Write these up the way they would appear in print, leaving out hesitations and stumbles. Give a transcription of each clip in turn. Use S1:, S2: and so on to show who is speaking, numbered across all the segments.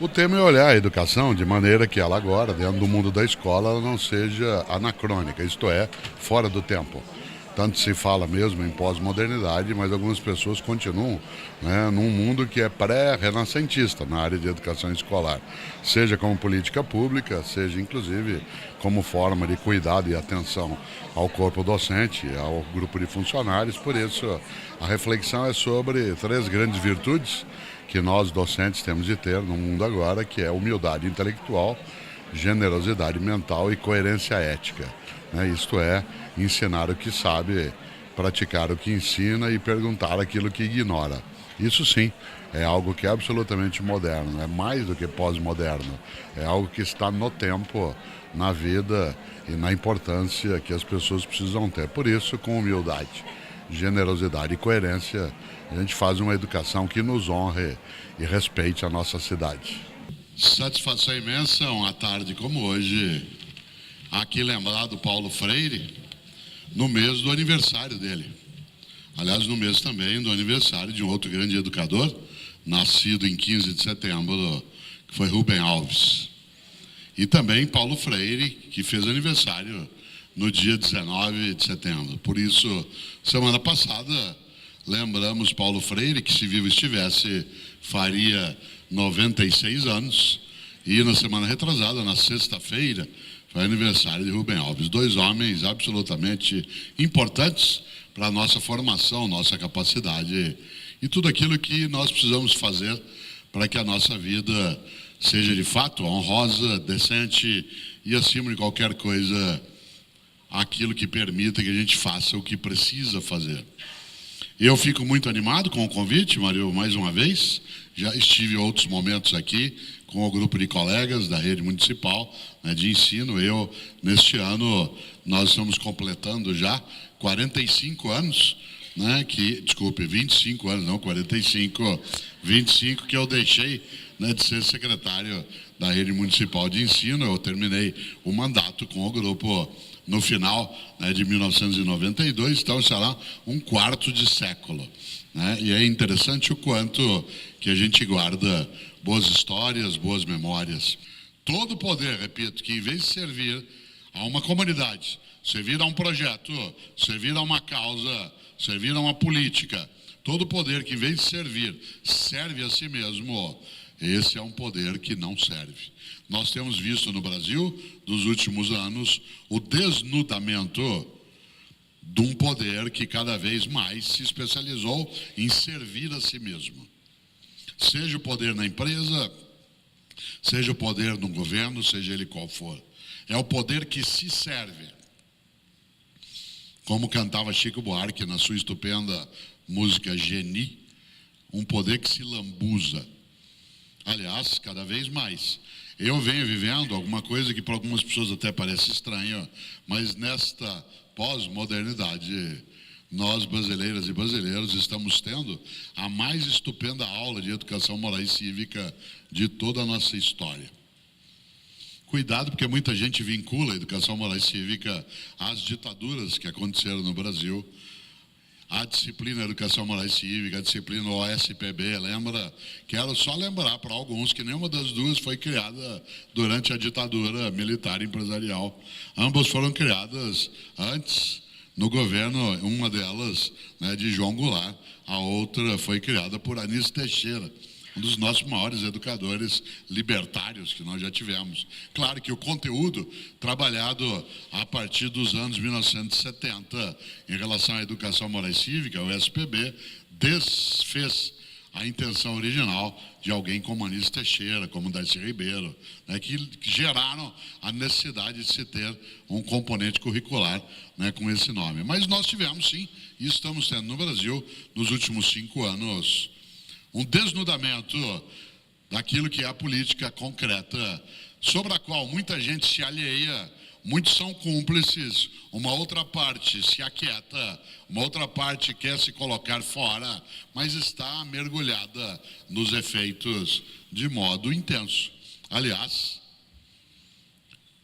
S1: O tema é olhar a educação de maneira que ela agora, dentro do mundo da escola, ela não seja anacrônica, isto é, fora do tempo. Tanto se fala mesmo em pós-modernidade, mas algumas pessoas continuam, num mundo que é pré-renascentista na área de educação escolar, seja como política pública, seja inclusive como forma de cuidado e atenção ao corpo docente, ao grupo de funcionários. Por isso, a reflexão é sobre três grandes virtudes que nós docentes temos de ter no mundo agora, que é humildade intelectual, generosidade mental e coerência ética. Isto é, ensinar o que sabe, praticar o que ensina e perguntar aquilo que ignora. Isso sim, é algo que é absolutamente moderno, é mais do que pós-moderno, é algo que está no tempo, na vida e na importância que as pessoas precisam ter. Por isso, com humildade, generosidade e coerência, a gente faz uma educação que nos honre e respeite a nossa cidade.
S2: Satisfação imensa, uma tarde como hoje, aqui lembrar do Paulo Freire, no mês do aniversário dele. Aliás, no mês também do aniversário de um outro grande educador, nascido em 15 de setembro, que foi Rubem Alves. E também Paulo Freire, que fez aniversário no dia 19 de setembro. Por isso, semana passada, lembramos Paulo Freire, que se vivo estivesse, faria 96 anos. E na semana retrasada, na sexta-feira, foi aniversário de Rubem Alves. Dois homens absolutamente importantes para a nossa formação, nossa capacidade e tudo aquilo que nós precisamos fazer para que a nossa vida seja de fato honrosa, decente e, acima de qualquer coisa, aquilo que permita que a gente faça o que precisa fazer. Eu fico muito animado com o convite, Mário, mais uma vez. Já estive em outros momentos aqui com o grupo de colegas da rede municipal de ensino. Neste ano, nós estamos completando já 45 anos, 25 anos, não, 45, 25 que eu deixei de ser secretário da rede municipal de ensino. Eu terminei o mandato com o grupo no final de 1992, então será um quarto de século. E é interessante o quanto que a gente guarda boas histórias, boas memórias. Todo poder, repito, que em vez de servir a uma comunidade, servir a um projeto, servir a uma causa, servir a uma política, todo poder que em vez de servir, serve a si mesmo, esse é um poder que não serve. Nós temos visto no Brasil, dos últimos anos, o desnudamento de um poder que cada vez mais se especializou em servir a si mesmo. Seja o poder na empresa, seja o poder no governo, seja ele qual for. É o poder que se serve. Como cantava Chico Buarque na sua estupenda música Geni, um poder que se lambuza. Aliás, cada vez mais. Eu venho vivendo alguma coisa que para algumas pessoas até parece estranha, mas nesta pós-modernidade, nós, brasileiras e brasileiros, estamos tendo a mais estupenda aula de educação moral e cívica de toda a nossa história. Cuidado, porque muita gente vincula a educação moral e cívica às ditaduras que aconteceram no Brasil. A disciplina Educação Moral e Cívica, a disciplina OSPB, lembra? Quero só lembrar para alguns que nenhuma das duas foi criada durante a ditadura militar e empresarial. Ambas foram criadas antes, no governo, uma delas de João Goulart, a outra foi criada por Anísio Teixeira, um dos nossos maiores educadores libertários que nós já tivemos. Claro que o conteúdo trabalhado a partir dos anos 1970 em relação à educação moral e cívica, o SPB, desfez a intenção original de alguém como Anísio Teixeira, como Darcy Ribeiro, que geraram a necessidade de se ter um componente curricular com esse nome. Mas nós tivemos, sim, e estamos tendo no Brasil, nos últimos 5 anos, um desnudamento daquilo que é a política concreta, sobre a qual muita gente se alheia, muitos são cúmplices, uma outra parte se aquieta, uma outra parte quer se colocar fora, mas está mergulhada nos efeitos de modo intenso. Aliás,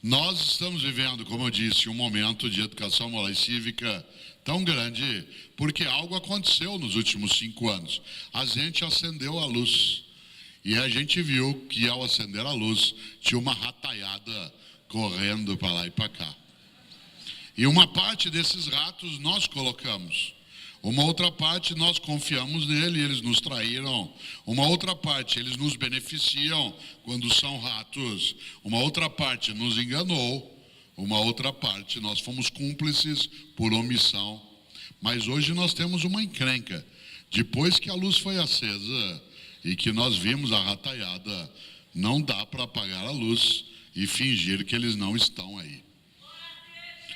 S2: nós estamos vivendo, como eu disse, um momento de educação moral e cívica tão grande, porque algo aconteceu nos últimos 5 anos. A gente acendeu a luz. E a gente viu que ao acender a luz tinha uma rataiada correndo para lá e para cá. E uma parte desses ratos nós colocamos. Uma outra parte nós confiamos nele e eles nos traíram. Uma outra parte eles nos beneficiam quando são ratos. Uma outra parte nos enganou. Uma outra parte nós fomos cúmplices por omissão. Mas hoje nós temos uma encrenca. Depois que a luz foi acesa e que nós vimos a rataiada, não dá para apagar a luz e fingir que eles não estão aí.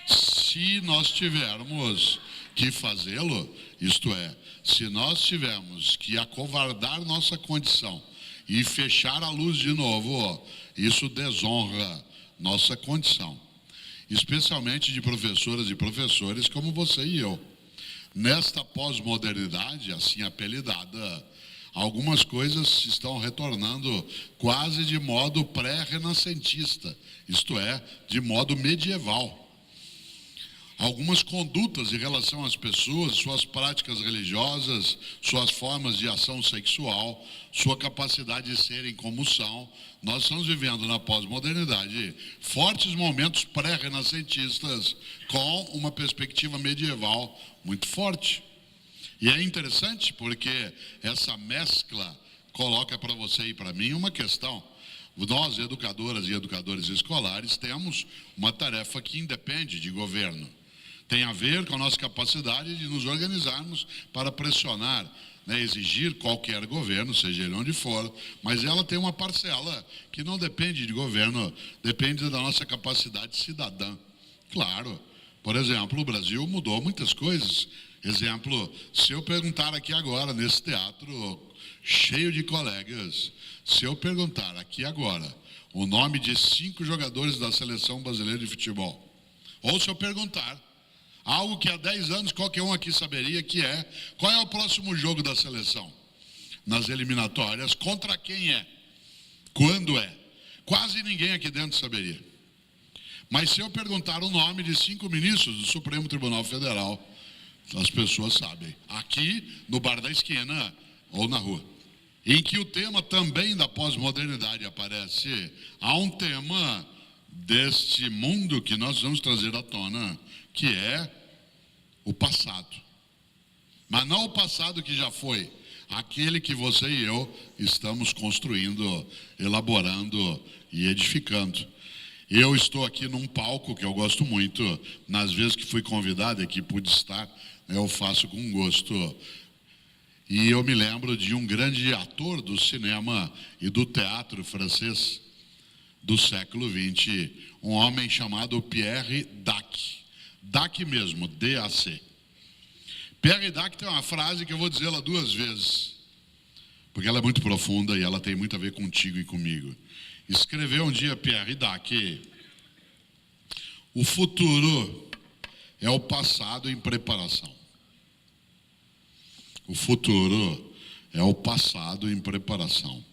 S2: Se nós tivermos que fazê-lo, isto é, se nós tivermos que acovardar nossa condição e fechar a luz de novo, isso desonra nossa condição, especialmente de professoras e professores como você e eu. Nesta pós-modernidade, assim apelidada, algumas coisas estão retornando quase de modo pré-renascentista, isto é, de modo medieval. Algumas condutas em relação às pessoas, suas práticas religiosas, suas formas de ação sexual, sua capacidade de serem como são. Nós estamos vivendo na pós-modernidade fortes momentos pré-renascentistas com uma perspectiva medieval muito forte. E é interessante porque essa mescla coloca para você e para mim uma questão. Nós, educadoras e educadores escolares, temos uma tarefa que independe de governo. Tem a ver com a nossa capacidade de nos organizarmos para pressionar, exigir qualquer governo, seja ele onde for, mas ela tem uma parcela que não depende de governo, depende da nossa capacidade cidadã. Claro, por exemplo, o Brasil mudou muitas coisas. Exemplo, se eu perguntar aqui agora, nesse teatro cheio de colegas, se eu perguntar aqui agora o nome de 5 jogadores da Seleção Brasileira de Futebol, ou se eu perguntar algo que há 10 anos qualquer um aqui saberia, que é: qual é o próximo jogo da seleção? Nas eliminatórias, contra quem é? Quando é? Quase ninguém aqui dentro saberia. Mas se eu perguntar o nome de 5 ministros do Supremo Tribunal Federal, as pessoas sabem. Aqui, no bar da esquina ou na rua. Em que o tema também da pós-modernidade aparece. Há um tema deste mundo que nós vamos trazer à tona, que é o passado. Mas não o passado que já foi, aquele que você e eu estamos construindo, elaborando e edificando. Eu estou aqui num palco que eu gosto muito, nas vezes que fui convidado e que pude estar, eu faço com gosto. E eu me lembro de um grande ator do cinema e do teatro francês do século XX, um homem chamado Pierre Dac. Dac mesmo, D-A-C. Pierre Dac tem uma frase que eu vou dizê-la 2 vezes, porque ela é muito profunda e ela tem muito a ver contigo e comigo. Escreveu um dia Pierre Dac: o futuro é o passado em preparação. O futuro é o passado em preparação.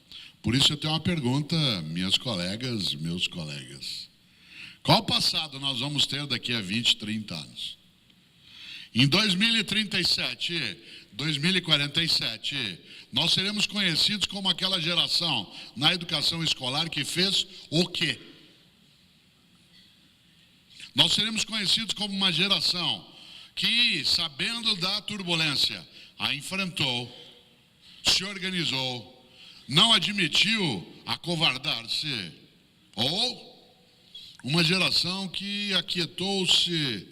S2: Por isso eu tenho uma pergunta, minhas colegas, meus colegas. Qual passado nós vamos ter daqui a 20, 30 anos? Em 2037, 2047, nós seremos conhecidos como aquela geração na educação escolar que fez o quê? Nós seremos conhecidos como uma geração que, sabendo da turbulência, a enfrentou, se organizou, não admitiu acovardar-se, ou uma geração que aquietou-se,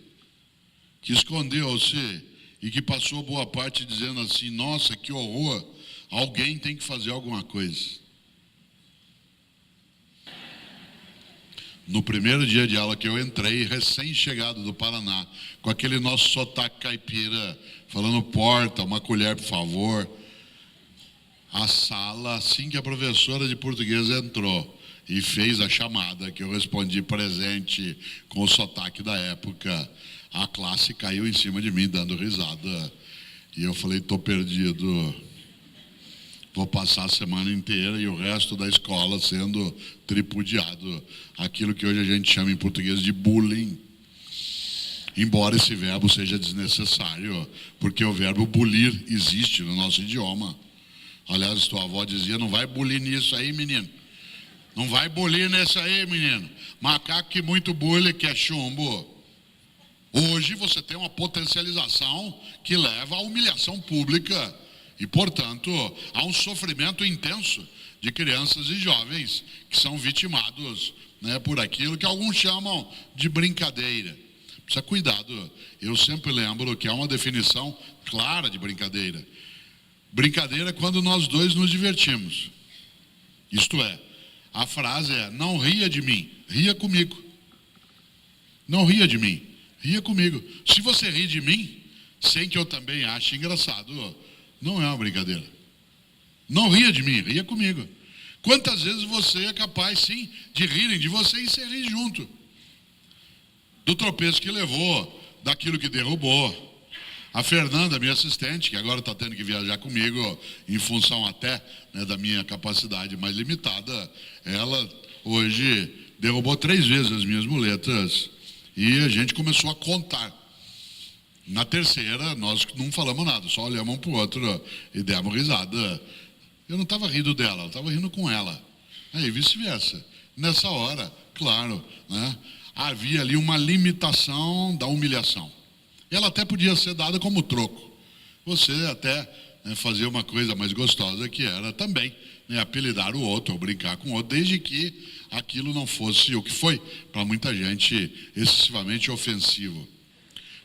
S2: que escondeu-se e que passou boa parte dizendo assim: nossa, que horror, alguém tem que fazer alguma coisa. No primeiro dia de aula que eu entrei, recém-chegado do Paraná, com aquele nosso sotaque caipira, falando porta, uma colher por favor, a sala, assim que a professora de português entrou e fez a chamada, que eu respondi presente com o sotaque da época, a classe caiu em cima de mim dando risada. E eu falei: estou perdido. Vou passar a semana inteira e o resto da escola sendo tripudiado. Aquilo que hoje a gente chama em português de bullying. Embora esse verbo seja desnecessário, porque o verbo bulir existe no nosso idioma. Aliás, tua avó dizia, não vai bulir nisso aí, menino. Não vai bulir nisso aí, menino. Macaco que muito bule que é chumbo. Hoje você tem uma potencialização que leva à humilhação pública e, portanto, a um sofrimento intenso de crianças e jovens que são vitimados, né, por aquilo que alguns chamam de brincadeira. Precisa cuidado. Eu sempre lembro que há uma definição clara de brincadeira. Brincadeira é quando nós dois nos divertimos. Isto é, a frase é, não ria de mim, ria comigo. Não ria de mim, ria comigo. Se você ri de mim, sem que eu também ache engraçado, não é uma brincadeira. Não ria de mim, ria comigo. Quantas vezes você é capaz, sim, de rirem de você e você ri junto? Do tropeço que levou, daquilo que derrubou. A Fernanda, minha assistente, que agora está tendo que viajar comigo, em função até, né, da minha capacidade mais limitada, ela hoje derrubou 3 vezes as minhas muletas e a gente começou a contar. Na terceira, nós não falamos nada, só olhamos um para o outro e demos risada. Eu não estava rindo dela, eu estava rindo com ela. Aí vice-versa. Nessa hora, claro, né, havia ali uma limitação da humilhação. Ela até podia ser dada como troco. Você até, né, fazer uma coisa mais gostosa, que era também, né, apelidar o outro, ou brincar com o outro, desde que aquilo não fosse o que foi, para muita gente, excessivamente ofensivo.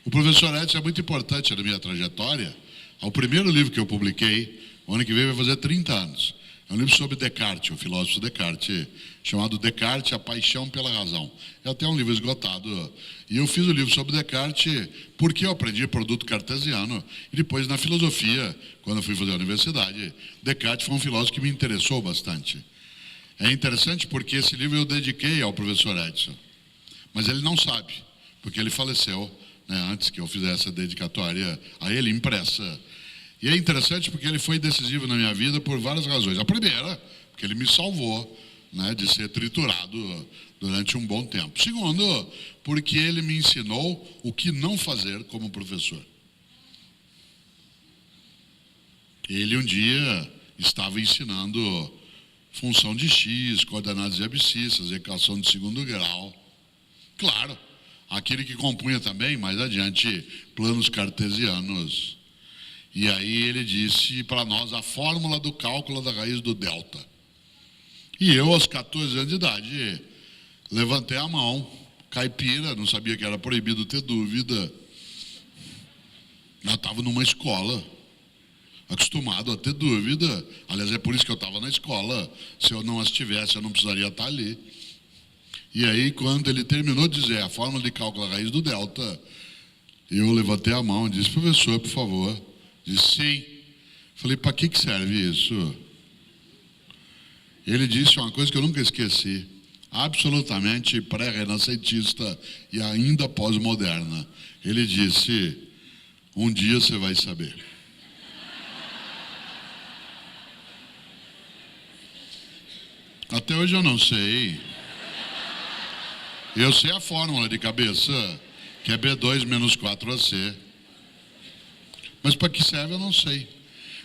S2: O professor Edson é muito importante na minha trajetória. O primeiro livro que eu publiquei, o ano que vem vai fazer 30 anos. É um livro sobre Descartes, o filósofo Descartes, chamado Descartes, A Paixão pela Razão. É até um livro esgotado. E eu fiz o livro sobre Descartes porque eu aprendi produto cartesiano. E depois, na filosofia, quando eu fui fazer a universidade, Descartes foi um filósofo que me interessou bastante. É interessante porque esse livro eu dediquei ao professor Edson. Mas ele não sabe, porque ele faleceu, né, antes que eu fizesse a dedicatória a ele impressa. E é interessante porque ele foi decisivo na minha vida por várias razões. A primeira, porque ele me salvou, né, de ser triturado durante um bom tempo. Segundo, porque ele me ensinou o que não fazer como professor. Ele um dia estava ensinando função de x, coordenadas e abscissas, equação de segundo grau. Claro, aquele que compunha também, mais adiante, planos cartesianos. E aí ele disse para nós a fórmula do cálculo da raiz do delta. E eu, aos 14 anos de idade, levantei a mão, caipira, não sabia que era proibido ter dúvida. Eu estava numa escola, acostumado a ter dúvida. Aliás, é por isso que eu estava na escola. Se eu não as tivesse, eu não precisaria estar ali. E aí, quando ele terminou de dizer a fórmula de cálculo da raiz do delta, eu levantei a mão e disse, professor, por favor. Disse, sim. Falei, para que serve isso? Ele disse uma coisa que eu nunca esqueci, absolutamente pré-renascentista e ainda pós-moderna. Ele disse, um dia você vai saber. Até hoje eu não sei. Eu sei a fórmula de cabeça, que é B2 menos 4AC. Mas para que serve eu não sei.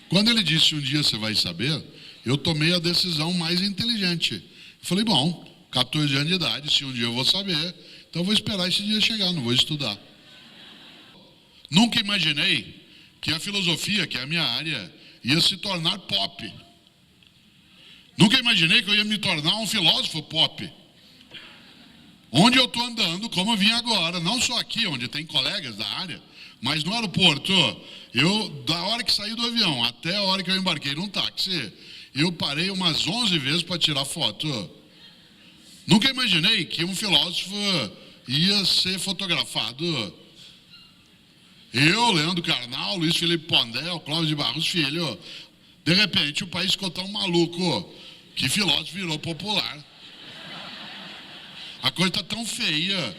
S2: Quando ele disse um dia você vai saber, eu tomei a decisão mais inteligente. Eu falei, bom, 14 anos de idade, se um dia eu vou saber, então eu vou esperar esse dia chegar, não vou estudar. Nunca imaginei que a filosofia, que é a minha área, ia se tornar pop. Nunca imaginei que eu ia me tornar um filósofo pop. Onde eu estou andando, como eu vim agora, não só aqui, onde tem colegas da área, mas no aeroporto, eu, da hora que saí do avião até a hora que eu embarquei num táxi, eu parei umas 11 vezes para tirar foto. Nunca imaginei que um filósofo ia ser fotografado. Eu, Leandro Carnal, Luiz Felipe Pondé, Cláudio de Barros Filho, de repente o país ficou tão maluco que filósofo virou popular. A coisa está tão feia.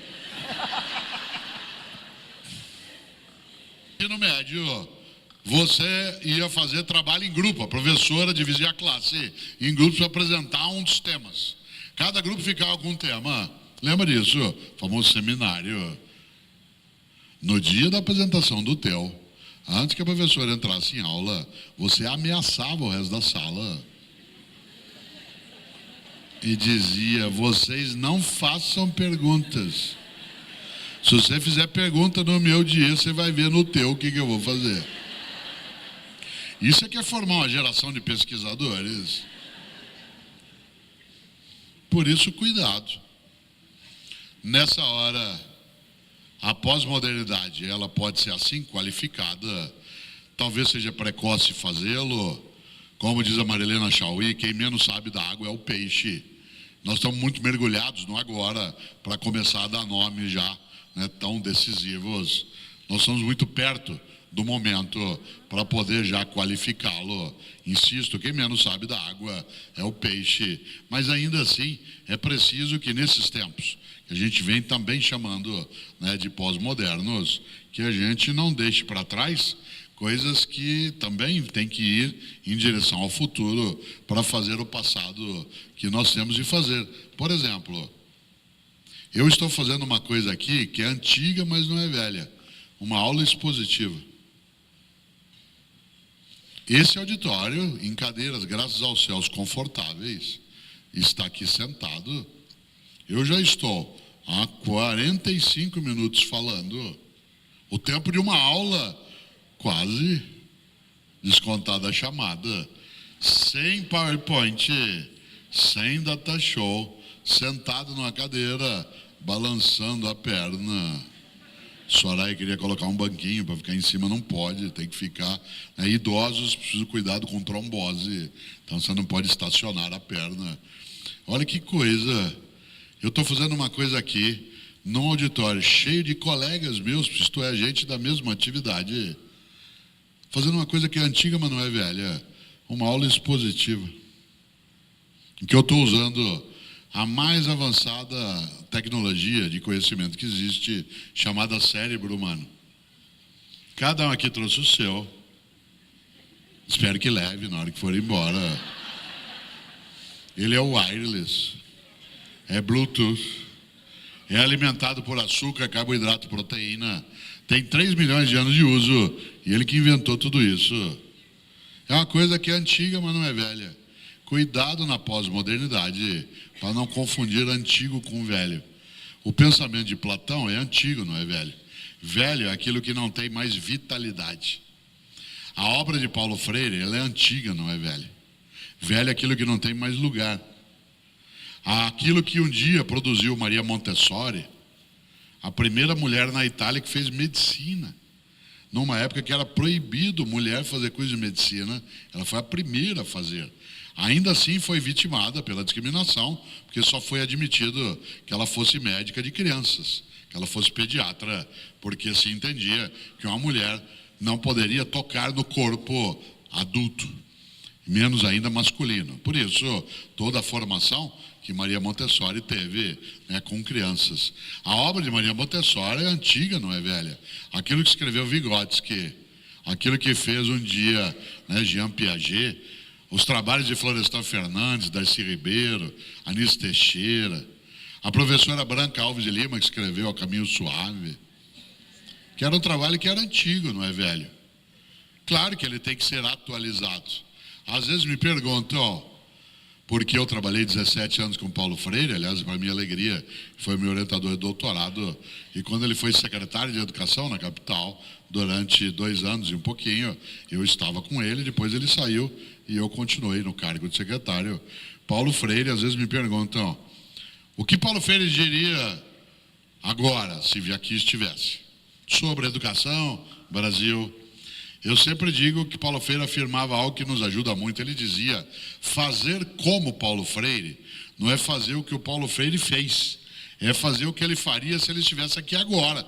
S2: No médio, você ia fazer trabalho em grupo, a professora dividia a classe em grupos para apresentar um dos temas. Cada grupo ficava com um tema. Lembra disso? O famoso seminário. No dia da apresentação do TEL, Antes que a professora entrasse em aula, você ameaçava o resto da sala e dizia: vocês não façam perguntas. Se você fizer pergunta no meu dia, você vai ver no teu o que eu vou fazer. Isso é que é formar uma geração de pesquisadores. Por isso, cuidado. Nessa hora, a pós-modernidade, ela pode ser assim qualificada, talvez seja precoce fazê-lo. Como diz a Marilena Chauí, quem menos sabe da água é o peixe. Nós estamos muito mergulhados no agora para começar a dar nomes já, né, tão decisivos. Nós estamos muito perto do momento para poder já qualificá-lo. Insisto, quem menos sabe da água é o peixe. Mas ainda assim, é preciso que nesses tempos, que a gente vem também chamando, né, de pós-modernos, que a gente não deixe para trás coisas que também tem que ir em direção ao futuro para fazer o passado que nós temos de fazer. Por exemplo, eu estou fazendo uma coisa aqui que é antiga, mas não é velha. Uma aula expositiva. Esse auditório, em cadeiras, graças aos céus confortáveis, está aqui sentado. Eu já estou há 45 minutos falando. O tempo de uma aula quase descontada a chamada. Sem PowerPoint, sem data show, sentado numa cadeira, balançando a perna. Soraya queria colocar um banquinho para ficar em cima, não pode, tem que ficar. Né? Idosos precisam cuidado com trombose, então você não pode estacionar a perna. Olha que coisa, eu estou fazendo uma coisa aqui, num auditório cheio de colegas meus, isto é, gente da mesma atividade, fazendo uma coisa que é antiga, mas não é velha, uma aula expositiva, em que eu estou usando a mais avançada tecnologia de conhecimento que existe, chamada cérebro humano. Cada um aqui trouxe o seu. Espero que leve na hora que for embora. Ele é wireless, é Bluetooth, é alimentado por açúcar, carboidrato, proteína. Tem 3 milhões de anos de uso e ele que inventou tudo isso. É uma coisa que é antiga, mas não é velha. Cuidado na pós-modernidade para não confundir antigo com velho. O pensamento de Platão é antigo, não é velho. Velho é aquilo que não tem mais vitalidade. A obra de Paulo Freire, ela é antiga, não é velho. Velho é aquilo que não tem mais lugar. Aquilo que um dia produziu Maria Montessori, a primeira mulher na Itália que fez medicina. Numa época que era proibido mulher fazer coisa de medicina, ela foi a primeira a fazer. Ainda assim foi vitimada pela discriminação, porque só foi admitido que ela fosse médica de crianças, que ela fosse pediatra, porque se entendia que uma mulher não poderia tocar no corpo adulto, menos ainda masculino. Por isso, toda a formação que Maria Montessori teve, né, com crianças. A obra de Maria Montessori é antiga, não é velha? Aquilo que escreveu Vygotsky, aquilo que fez um dia, né, Jean Piaget, os trabalhos de Florestan Fernandes, Darcy Ribeiro, Anísio Teixeira, a professora Branca Alves de Lima, que escreveu A Caminho Suave, que era um trabalho que era antigo, não é velho? Claro que ele tem que ser atualizado. Às vezes me perguntam, porque eu trabalhei 17 anos com Paulo Freire, aliás, para minha alegria, foi meu orientador de doutorado, e quando ele foi secretário de Educação na capital, durante 2 anos e um pouquinho, eu estava com ele, depois ele saiu e eu continuei no cargo de secretário. Paulo Freire, às vezes me perguntam, o que Paulo Freire diria agora, se aqui estivesse, sobre a educação, Brasil? Eu sempre digo que Paulo Freire afirmava algo que nos ajuda muito. Ele dizia, fazer como Paulo Freire não é fazer o que o Paulo Freire fez, é fazer o que ele faria se ele estivesse aqui agora.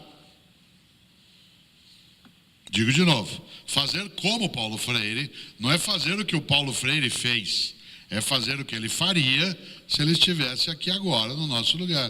S2: Digo de novo, fazer como Paulo Freire não é fazer o que o Paulo Freire fez, é fazer o que ele faria se ele estivesse aqui agora, no nosso lugar.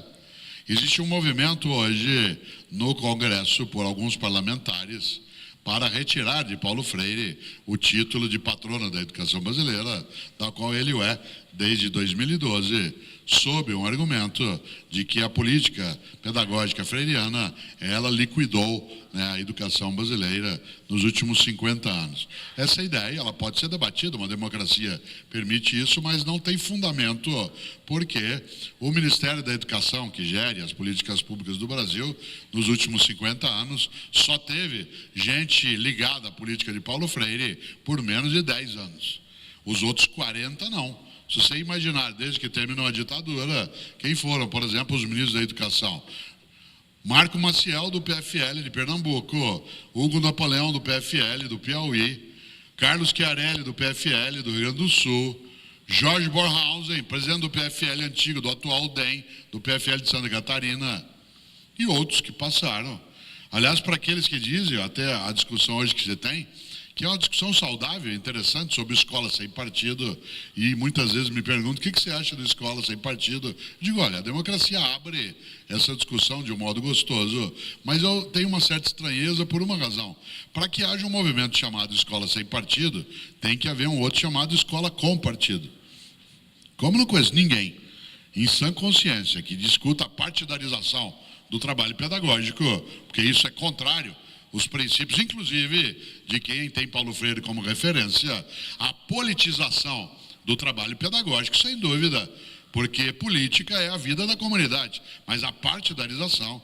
S2: Existe um movimento hoje no Congresso, por alguns parlamentares, para retirar de Paulo Freire o título de patrono da educação brasileira, da qual ele é desde 2012, sob um argumento de que a política pedagógica freiriana, ela liquidou, né, a educação brasileira nos últimos 50 anos. Essa ideia, ela pode ser debatida, uma democracia permite isso, mas não tem fundamento, porque o Ministério da Educação, que gere as políticas públicas do Brasil, nos últimos 50 anos, só teve gente ligada à política de Paulo Freire por menos de 10 anos. Os outros 40 não. Se você imaginar, desde que terminou a ditadura, quem foram, por exemplo, os ministros da Educação? Marco Maciel, do PFL de Pernambuco, Hugo Napoleão, do PFL do Piauí, Carlos Chiarelli, do PFL do Rio Grande do Sul, Jorge Bornhausen, presidente do PFL antigo, do atual DEM, do PFL de Santa Catarina, e outros que passaram. Aliás, para aqueles que dizem, até a discussão hoje que você tem, que é uma discussão saudável, interessante, sobre escola sem partido, e muitas vezes me perguntam, o que você acha da escola sem partido? Eu digo, olha, a democracia abre essa discussão de um modo gostoso, mas eu tenho uma certa estranheza por uma razão. Para que haja um movimento chamado escola sem partido, tem que haver um outro chamado escola com partido. Como não conheço ninguém, em sã consciência, que discuta a partidarização do trabalho pedagógico, porque isso é contrário os princípios, inclusive, de quem tem Paulo Freire como referência, a politização do trabalho pedagógico, sem dúvida, porque política é a vida da comunidade, mas a partidarização.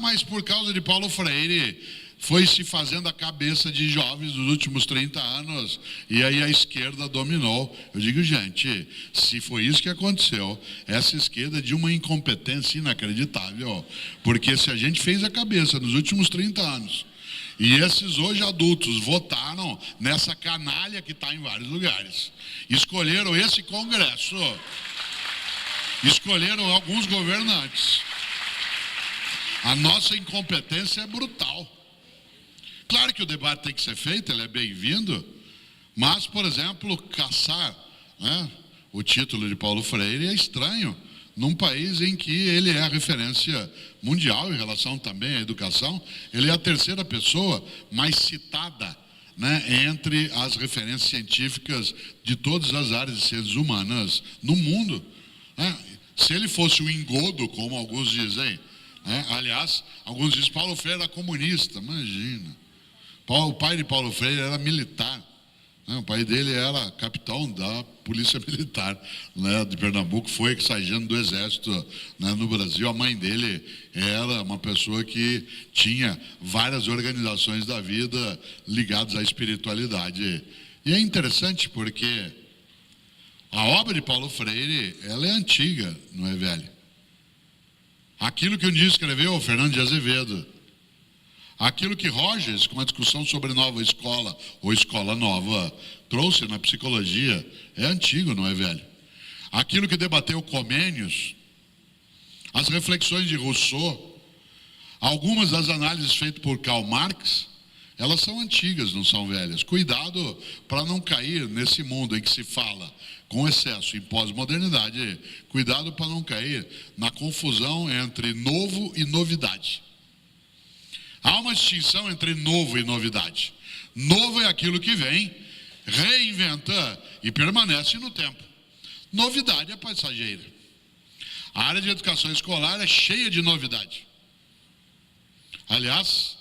S2: Mas por causa de Paulo Freire, foi se fazendo a cabeça de jovens dos últimos 30 anos, e aí a esquerda dominou. Eu digo, gente, se foi isso que aconteceu, essa esquerda é de uma incompetência inacreditável, porque se a gente fez a cabeça nos últimos 30 anos, e esses hoje adultos votaram nessa canalha que está em vários lugares, escolheram esse Congresso, escolheram alguns governantes, a nossa incompetência é brutal. Claro que o debate tem que ser feito, ele é bem-vindo, mas, por exemplo, caçar, né, o título de Paulo Freire é estranho num país em que ele é a referência mundial em relação também à educação. Ele é a terceira pessoa mais citada, né, entre as referências científicas de todas as áreas de ciências humanas no mundo. Né? Se ele fosse o engodo, como alguns dizem, né, aliás, alguns dizem que Paulo Freire era comunista, imagina. O pai de Paulo Freire era militar, né? O pai dele era capitão da Polícia Militar, né, de Pernambuco, foi sargento do Exército, né, no Brasil. A mãe dele era uma pessoa que tinha várias organizações da vida ligadas à espiritualidade. E é interessante porque a obra de Paulo Freire, ela é antiga, não é velha? Aquilo que um dia escreveu o Fernando de Azevedo, aquilo que Rogers, com a discussão sobre nova escola ou escola nova, trouxe na psicologia, é antigo, não é velho? Aquilo que debateu Comênios, as reflexões de Rousseau, algumas das análises feitas por Karl Marx, elas são antigas, não são velhas. Cuidado para não cair nesse mundo em que se fala com excesso em pós-modernidade, cuidado para não cair na confusão entre novo e novidade. Há uma distinção entre novo e novidade. Novo é aquilo que vem, reinventa e permanece no tempo. Novidade é passageira. A área de educação escolar é cheia de novidade. Aliás,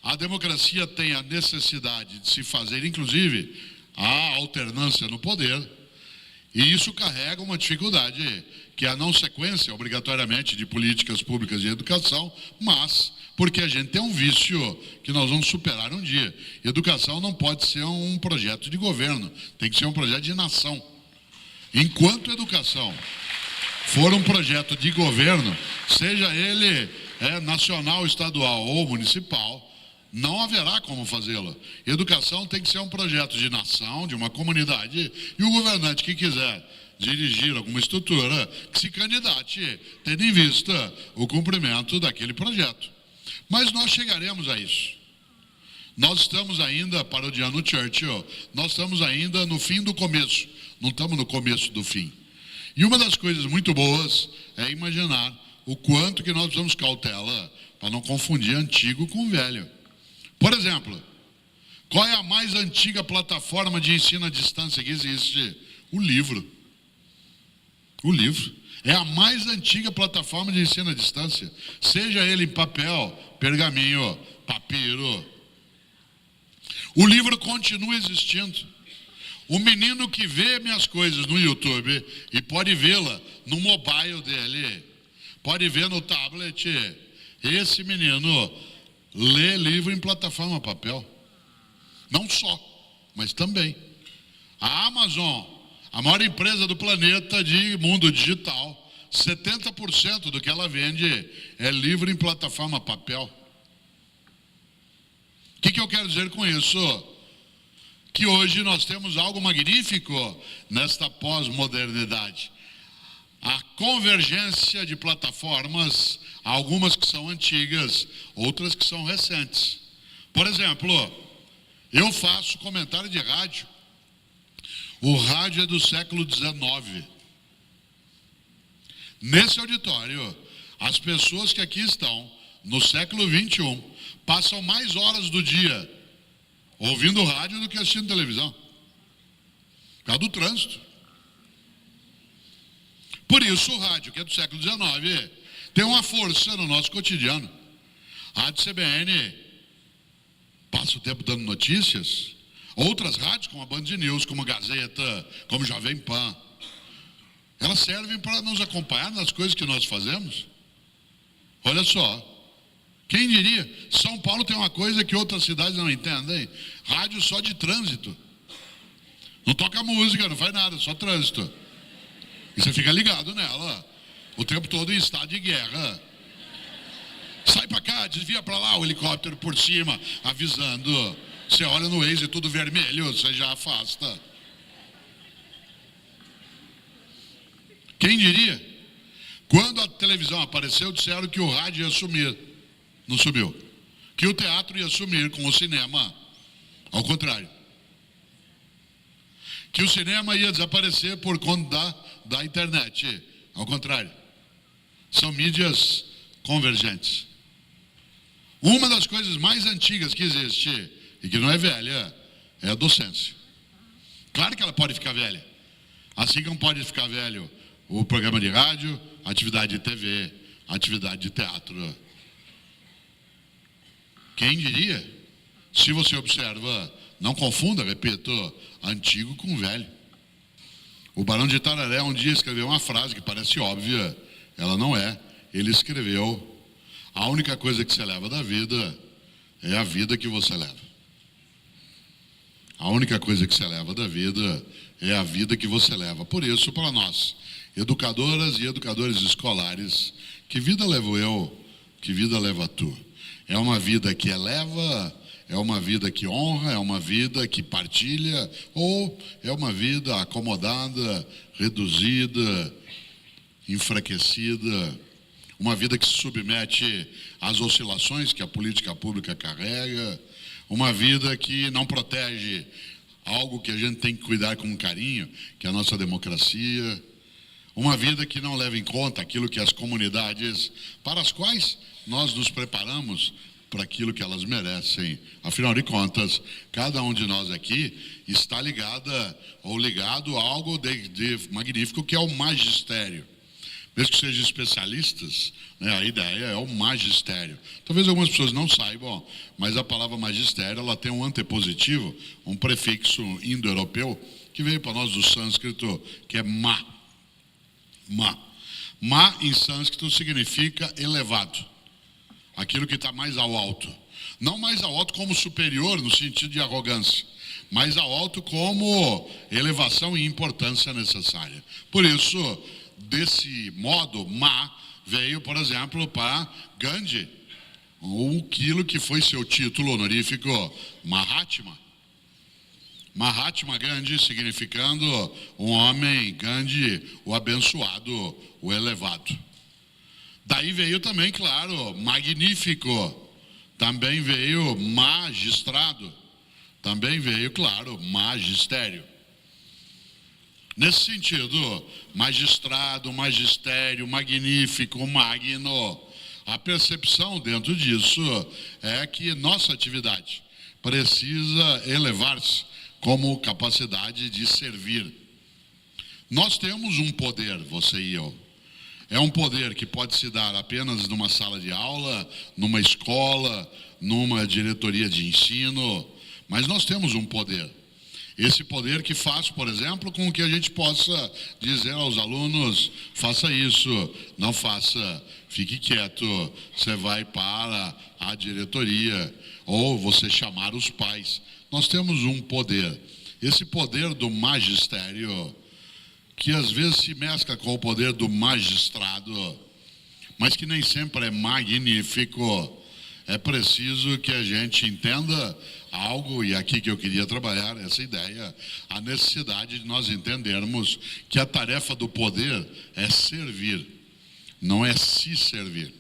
S2: a democracia tem a necessidade de se fazer, inclusive, a alternância no poder, e isso carrega uma dificuldade, que é a não sequência, obrigatoriamente, de políticas públicas de educação, mas porque a gente tem um vício que nós vamos superar um dia. Educação não pode ser um projeto de governo, tem que ser um projeto de nação. Enquanto educação for um projeto de governo, seja ele nacional, estadual ou municipal, não haverá como fazê-lo. Educação tem que ser um projeto de nação, de uma comunidade, e o governante que quiser dirigir alguma estrutura, que se candidate, tendo em vista o cumprimento daquele projeto. Mas nós chegaremos a isso. Nós estamos ainda, parodiando Churchill, nós estamos ainda no fim do começo, não estamos no começo do fim. E uma das coisas muito boas é imaginar o quanto que nós precisamos cautela para não confundir antigo com velho. Por exemplo, qual é a mais antiga plataforma de ensino à distância que existe? O livro. O livro. É a mais antiga plataforma de ensino à distância, seja ele em papel, pergaminho, papiro. O livro continua existindo. O menino que vê minhas coisas no YouTube e pode vê-la no mobile dele, pode ver no tablet, esse menino lê livro em plataforma papel. Não só, mas também. A Amazon, a maior empresa do planeta de mundo digital, 70% do que ela vende é livro em plataforma papel. O que eu quero dizer com isso? Que hoje nós temos algo magnífico nesta pós-modernidade. A convergência de plataformas, algumas que são antigas, outras que são recentes. Por exemplo, eu faço comentário de rádio. O rádio é do século XIX. Nesse auditório, as pessoas que aqui estão, no século XXI, passam mais horas do dia ouvindo rádio do que assistindo televisão. Por causa do trânsito. Por isso o rádio, que é do século XIX, tem uma força no nosso cotidiano. A Rádio CBN passa o tempo dando notícias. Outras rádios, como a Band News, como a Gazeta, como Jovem Pan, elas servem para nos acompanhar nas coisas que nós fazemos. Olha só, quem diria? São Paulo tem uma coisa que outras cidades não entendem. Rádio só de trânsito. Não toca música, não faz nada, só trânsito. E você fica ligado nela o tempo todo em estado de guerra. Sai para cá, desvia para lá, o helicóptero por cima, avisando. Você olha no Waze, tudo vermelho, você já afasta. Quem diria? Quando a televisão apareceu, disseram que o rádio ia sumir. Não sumiu. Que o teatro ia sumir com o cinema. Ao contrário. Que o cinema ia desaparecer por conta da internet. Ao contrário. São mídias convergentes. Uma das coisas mais antigas que existe, e que não é velha, é a docência. Claro que ela pode ficar velha. Assim como pode ficar velho o programa de rádio, a atividade de TV, a atividade de teatro. Quem diria? Se você observa, não confunda, repito, antigo com velho. O Barão de Itararé um dia escreveu uma frase que parece óbvia, ela não é. Ele escreveu: a única coisa que você leva da vida é a vida que você leva. A única coisa que você leva da vida é a vida que você leva. Por isso, para nós, educadoras e educadores escolares, que vida levo eu, que vida leva tu? É uma vida que eleva, é uma vida que honra, é uma vida que partilha, ou é uma vida acomodada, reduzida, enfraquecida, uma vida que se submete às oscilações que a política pública carrega, uma vida que não protege algo que a gente tem que cuidar com carinho, que é a nossa democracia, uma vida que não leva em conta aquilo que as comunidades, para as quais nós nos preparamos para aquilo que elas merecem. Afinal de contas, cada um de nós aqui está ligada ou ligado a algo de magnífico que é o magistério. Mesmo que sejam especialistas, né, a ideia é o magistério. Talvez algumas pessoas não saibam, mas a palavra magistério ela tem um antepositivo, um prefixo indo-europeu, que veio para nós do sânscrito, que é ma. Ma. Ma em sânscrito significa elevado. Aquilo que está mais ao alto. Não mais ao alto como superior, no sentido de arrogância, mas ao alto como elevação e importância necessária. Por isso, desse modo, Ma veio, por exemplo, para Gandhi, aquilo que foi seu título honorífico, Mahatma. Mahatma Gandhi significando um homem, Gandhi, o abençoado, o elevado. Daí veio também, claro, magnífico. Também veio magistrado. Também veio, claro, magistério. Nesse sentido, magistrado, magistério, magnífico, magno. A percepção dentro disso é que nossa atividade precisa elevar-se como capacidade de servir. Nós temos um poder, você e eu. É um poder que pode se dar apenas numa sala de aula, numa escola, numa diretoria de ensino, mas nós temos um poder. Esse poder que faz, por exemplo, com que a gente possa dizer aos alunos: faça isso, não faça, fique quieto, você vai para a diretoria, ou você chamar os pais. Nós temos um poder. Esse poder do magistério, que às vezes se mescla com o poder do magistrado, mas que nem sempre é magnífico. É preciso que a gente entenda algo, e aqui que eu queria trabalhar essa ideia, a necessidade de nós entendermos que a tarefa do poder é servir, não é se servir.